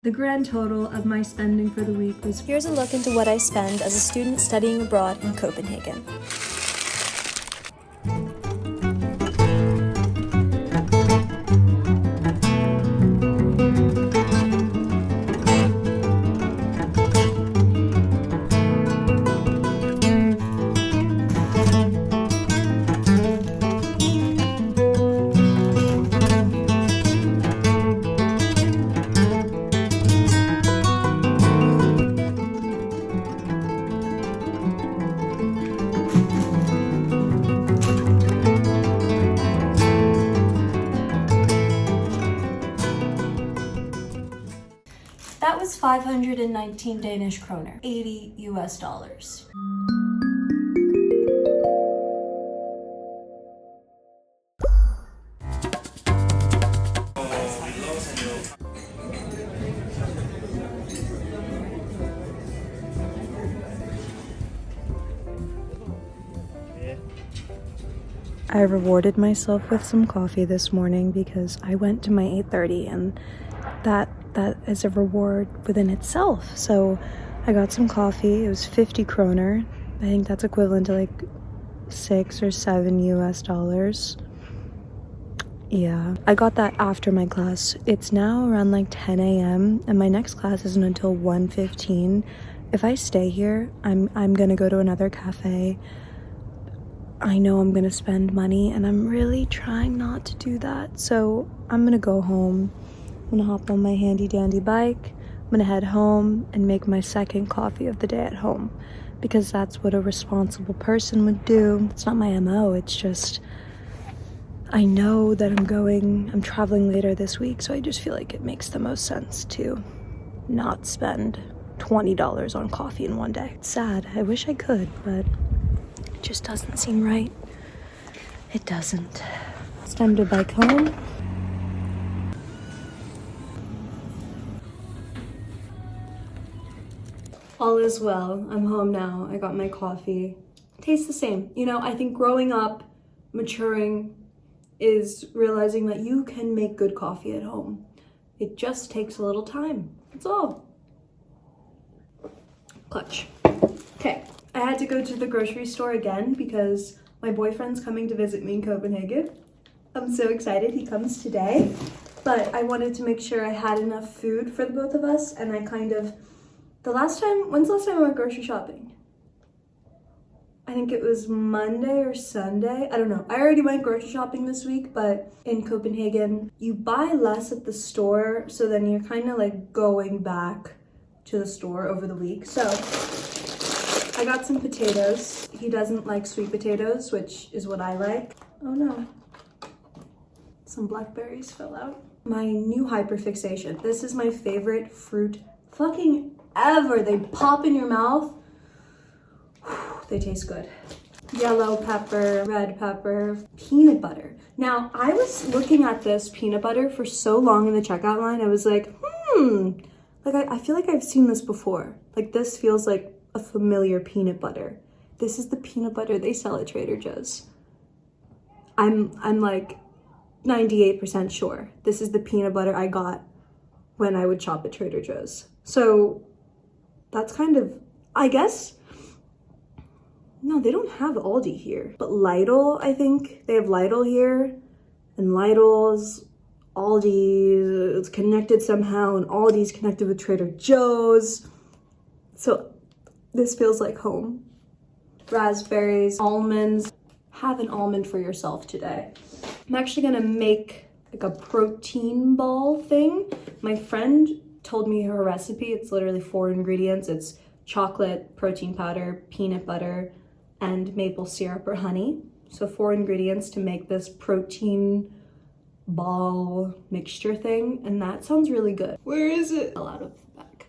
The grand total of my spending for the week was... Here's a look into what I spend as a student studying abroad in Copenhagen. That was 519 Danish kroner, 80 US dollars. I rewarded myself with some coffee this morning because I went to my 8:30 and that is a reward within itself. So I got some coffee. It was 50 kroner. I think that's equivalent to like 6 or 7 US dollars. Yeah, I got that after my class. It's now around like 10 a.m. and my next class isn't until 1:15. If I stay here, I'm gonna go to another cafe. I know I'm gonna spend money and I'm really trying not to do that. So I'm gonna go home. I'm gonna hop on my handy dandy bike. I'm gonna head home and make my second coffee of the day at home because that's what a responsible person would do. It's not my MO, it's just, I know that I'm traveling later this week, so I just feel like it makes the most sense to not spend $20 on coffee in one day. It's sad, I wish I could, but it just doesn't seem right. It doesn't. It's time to bike home. All is well. I'm home now. I got my coffee. Tastes the same. You know, I think growing up, maturing, is realizing that you can make good coffee at home. It just takes a little time. That's all. Clutch. Okay, I had to go to the grocery store again because my boyfriend's coming to visit me in Copenhagen. I'm so excited. He comes today. But I wanted to make sure I had enough food for the both of us, and I kind of... when's the last time I went grocery shopping? I think it was Monday or Sunday. I don't know. I already went grocery shopping this week, but in Copenhagen, you buy less at the store, so then you're kind of like going back to the store over the week. So I got some potatoes. He doesn't like sweet potatoes, which is what I like. Oh no. Some blackberries fell out. My new hyperfixation. This is my favorite fruit fucking ever. They pop in your mouth. They taste good. Yellow pepper, red pepper, peanut butter. Now, I was looking at this peanut butter for so long in the checkout line. I was like, like I feel like I've seen this before. Like this feels like a familiar peanut butter. This is the peanut butter they sell at Trader Joe's. I'm like 98% sure this is the peanut butter I got when I would shop at Trader Joe's. So that's kind of, I guess, no, they don't have Aldi here. But Lidl, I think, they have Lidl here. And Lidl's, Aldi, it's connected somehow, and Aldi's connected with Trader Joe's. So this feels like home. Raspberries, almonds. Have an almond for yourself today. I'm actually gonna make like a protein ball thing. My friend told me her recipe. It's literally 4 ingredients. It's chocolate, protein powder, peanut butter, and maple syrup or honey. So 4 ingredients to make this protein ball mixture thing, and that sounds really good. Where is it? Fell out of the bag.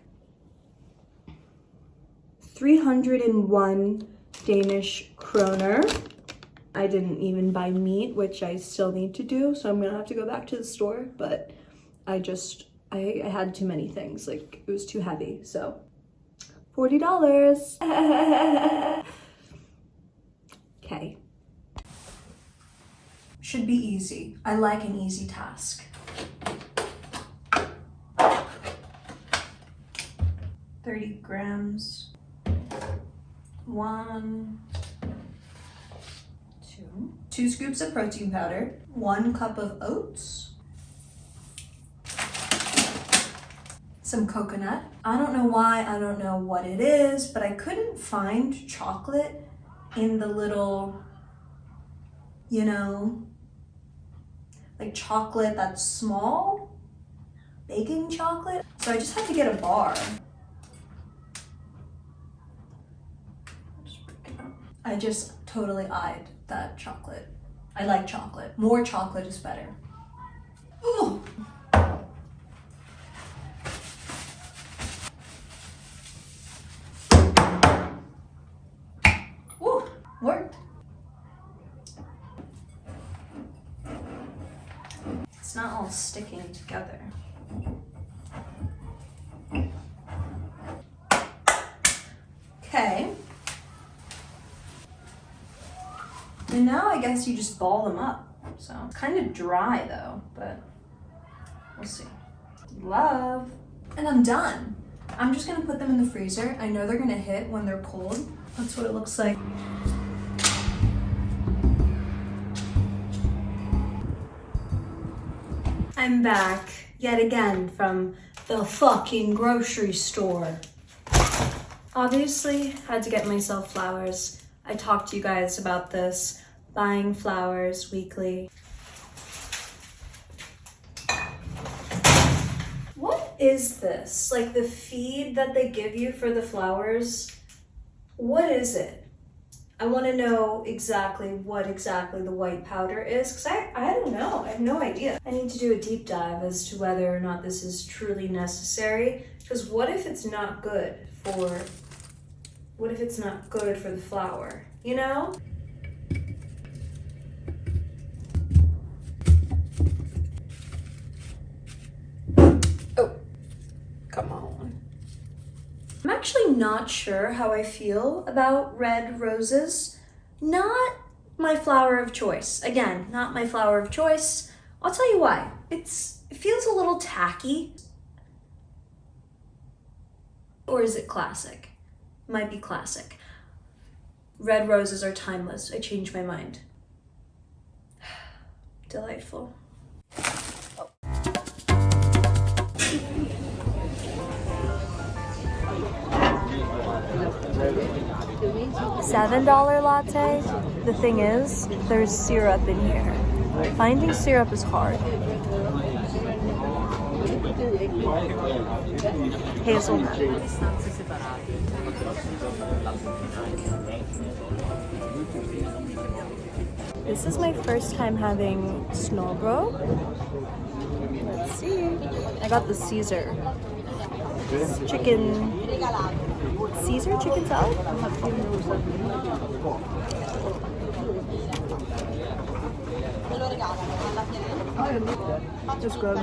301 Danish kroner. I didn't even buy meat, which I still need to do, so I'm gonna have to go back to the store, but I had too many things, like it was too heavy, so $40. Okay. Should be easy. I like an easy task. 30 grams. 1, 2. 2 scoops of protein powder. 1 cup of oats. Some coconut. I don't know why, I don't know what it is, but I couldn't find chocolate in the little, you know, like chocolate that's small, baking chocolate. So I just had to get a bar. I just totally eyed that chocolate. I like chocolate. More chocolate is better. Ooh. Ooh, worked. It's not all sticking together. Okay. And now I guess you just ball them up. So it's kind of dry though, but we'll see. Love. And I'm done. I'm just gonna put them in the freezer. I know they're gonna hit when they're cold. That's what it looks like. I'm back yet again from the fucking grocery store. Obviously, had to get myself flowers. I talked to you guys about this, buying flowers weekly. What is this? Like the feed that they give you for the flowers? What is it? I want to know exactly what exactly the white powder is, because I don't know. I have no idea. I need to do a deep dive as to whether or not this is truly necessary, because what if it's not good for the flower, you know? Oh, come on. I'm actually not sure how I feel about red roses. Not my flower of choice. Again, not my flower of choice. I'll tell you why. It feels a little tacky. Or is it classic? Might be classic. Red roses are timeless. I changed my mind. Delightful. $7 latte. The thing is, there's syrup in here. Finding syrup is hard. Hazelnut. This is my first time having snowbro. Let's see. I got the Caesar. It's chicken. Caesar chicken salad? It's good.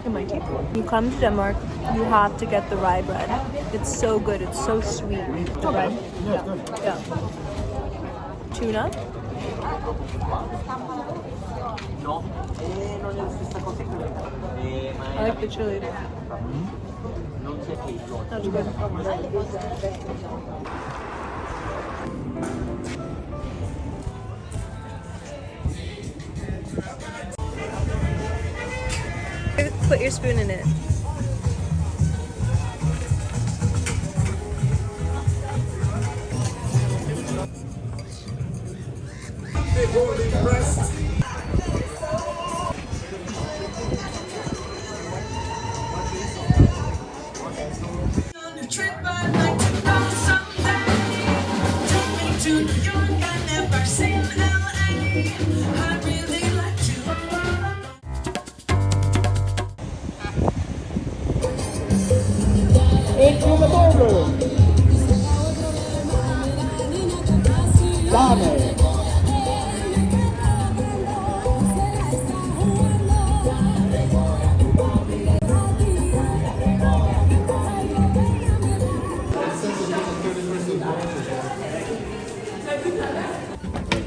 In my teeth. You come to Denmark, you have to get the rye bread. It's so good. It's so sweet. The bread. Yeah. Tuna. I like the chili. That's good. Put your spoon in it.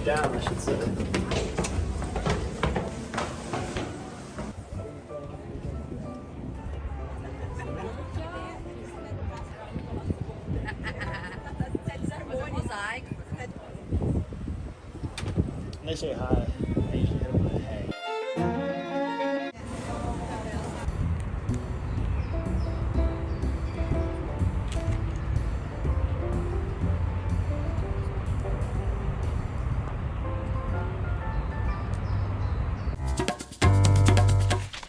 Down, I should say. I say hi. I usually hit him with a hey.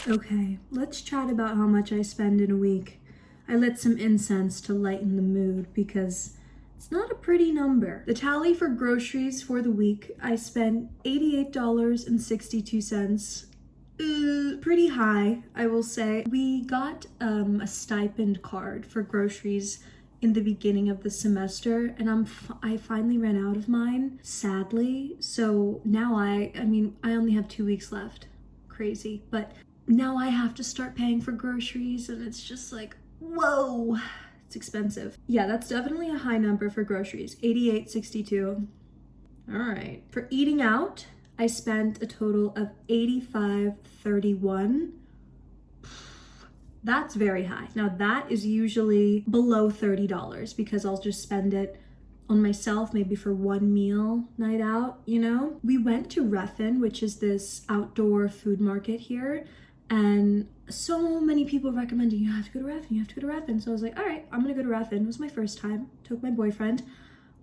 Okay, let's chat about how much I spend in a week. I lit some incense to lighten the mood because it's not a pretty number. The tally for groceries for the week, I spent $88.62. Pretty high, I will say. We got a stipend card for groceries in the beginning of the semester, and I finally ran out of mine, sadly. So now I only have 2 weeks left. Crazy, but now I have to start paying for groceries, and it's just like, whoa, it's expensive. Yeah, that's definitely a high number for groceries, $88.62. All right, for eating out, I spent a total of $85.31. That's very high. Now that is usually below $30 because I'll just spend it on myself, maybe for one meal night out, you know? We went to Refn, which is this outdoor food market here, and so many people recommended, you have to go to Refn, you have to go to Refn. So I was like, all right, I'm gonna go to Refn. It was my first time, took my boyfriend.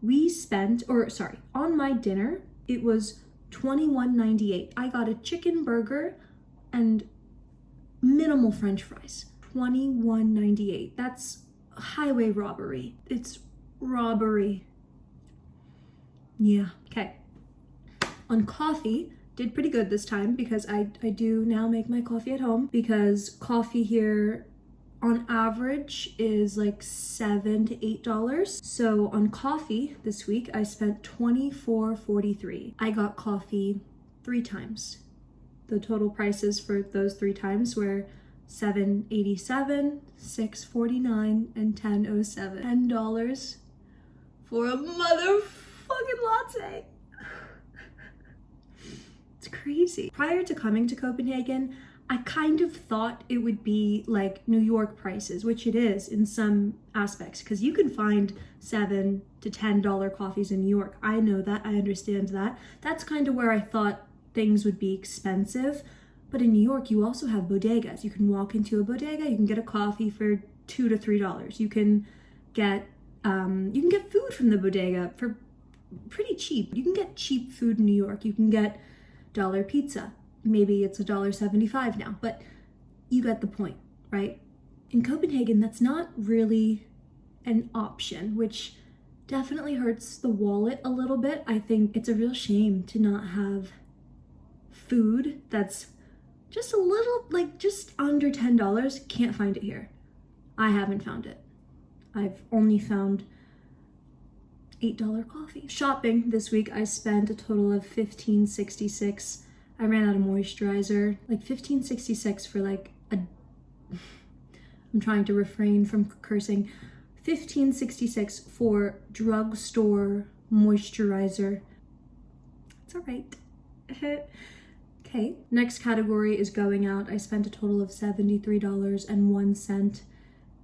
We spent, on my dinner, it was $21.98. I got a chicken burger and minimal French fries. $21.98. That's highway robbery. It's robbery. Yeah, okay. On coffee, did pretty good this time because I do now make my coffee at home, because coffee here on average is like $7 to $8. So on coffee this week, I spent $24.43. I got coffee 3 times. The total prices for those 3 times were $7.87, $6.49, and $10.07. $10 for a motherfucking latte. It's crazy. Prior to coming to Copenhagen, I kind of thought it would be like New York prices, which it is in some aspects, because you can find $7 to $10 coffees in New York. I know that, I understand that. That's kind of where I thought things would be expensive. But in New York, you also have bodegas. You can walk into a bodega, you can get a coffee for $2 to $3. You can get food from the bodega for pretty cheap. You can get cheap food in New York. You can get dollar pizza. Maybe it's $1.75 now, but you get the point, right? In Copenhagen, that's not really an option, which definitely hurts the wallet a little bit. I think it's a real shame to not have food that's just a little, like just under $10. Can't find it here. I haven't found it. I've only found $8 coffee. Shopping this week, I spent a total of $15.66. I ran out of moisturizer, like $15.66 for like I'm trying to refrain from cursing. $15.66 for drugstore moisturizer. It's all right. Okay, next category is going out. I spent a total of $73.01.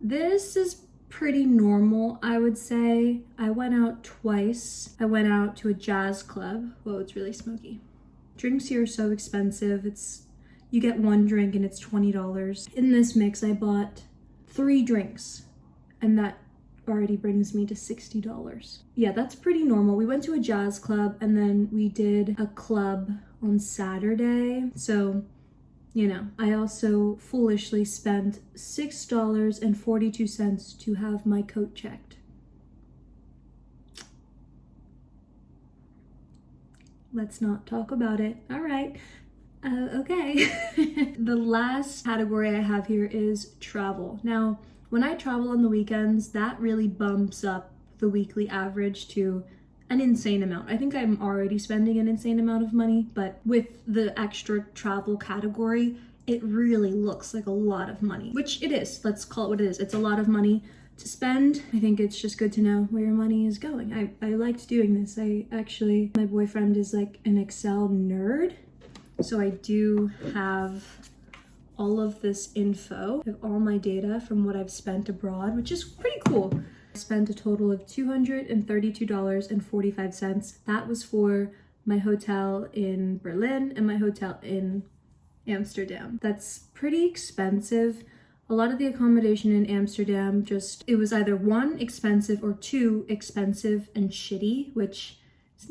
This is pretty normal, I would say. I went out twice. I went out to a jazz club. Whoa, it's really smoky. Drinks here are so expensive. You get one drink and it's $20. In this mix, I bought 3 drinks, and that already brings me to $60. Yeah, that's pretty normal. We went to a jazz club and then we did a club on Saturday. So, you know, I also foolishly spent $6.42 to have my coat checked. Let's not talk about it. All right. Okay. The last category I have here is travel. Now, when I travel on the weekends, that really bumps up the weekly average to an insane amount. I think I'm already spending an insane amount of money, but with the extra travel category, it really looks like a lot of money, which it is. Let's call it what it is. It's a lot of money to spend. I think it's just good to know where your money is going. I liked doing this. My boyfriend is like an Excel nerd, so I do have all of this info. I have all my data from what I've spent abroad, which is pretty cool. I spent a total of $232.45. That was for my hotel in Berlin, and my hotel in Amsterdam. That's pretty expensive. A lot of the accommodation in Amsterdam it was either one, expensive, or two, expensive and shitty, which is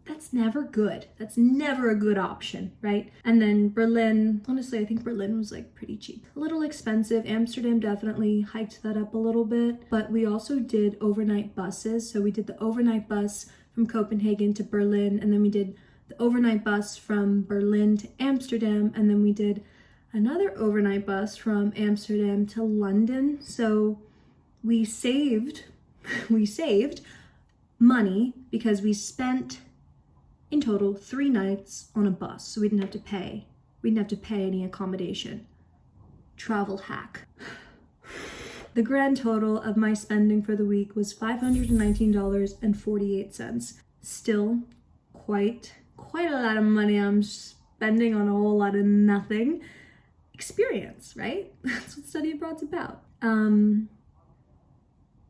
that's never good. That's never a good option, right? And then Berlin, honestly, I think Berlin was like pretty cheap. A little expensive. Amsterdam definitely hiked that up a little bit, but we also did overnight buses. So we did the overnight bus from Copenhagen to Berlin, and then we did the overnight bus from Berlin to Amsterdam, and then we did another overnight bus from Amsterdam to London. So we saved money because we spent in total 3 nights on a bus, so we didn't have to pay any accommodation. Travel hack. The grand total of my spending for the week was $519.48. Still quite a lot of money I'm spending on a whole lot of nothing. Experience, right? That's what study abroad's about.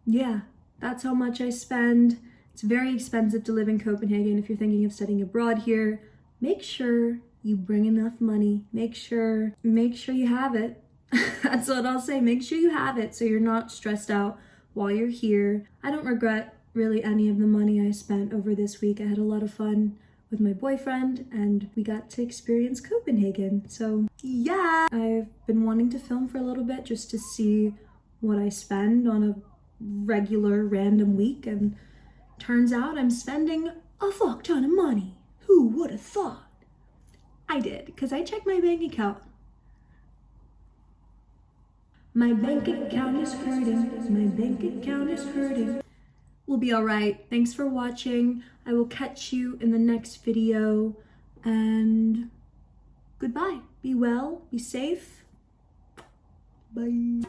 Yeah, that's how much I spend. It's very expensive to live in Copenhagen. If you're thinking of studying abroad here, make sure you bring enough money. Make sure you have it. That's what I'll say. Make sure you have it so you're not stressed out while you're here. I don't regret really any of the money I spent over this week. I had a lot of fun with my boyfriend and we got to experience Copenhagen. So yeah, I've been wanting to film for a little bit just to see what I spend on a regular random week, and turns out I'm spending a fuck ton of money. Who would have thought? I did, because I checked my bank account. My bank account is hurting. My bank account is hurting. We'll be alright. Thanks for watching. I will catch you in the next video. And goodbye. Be well. Be safe. Bye.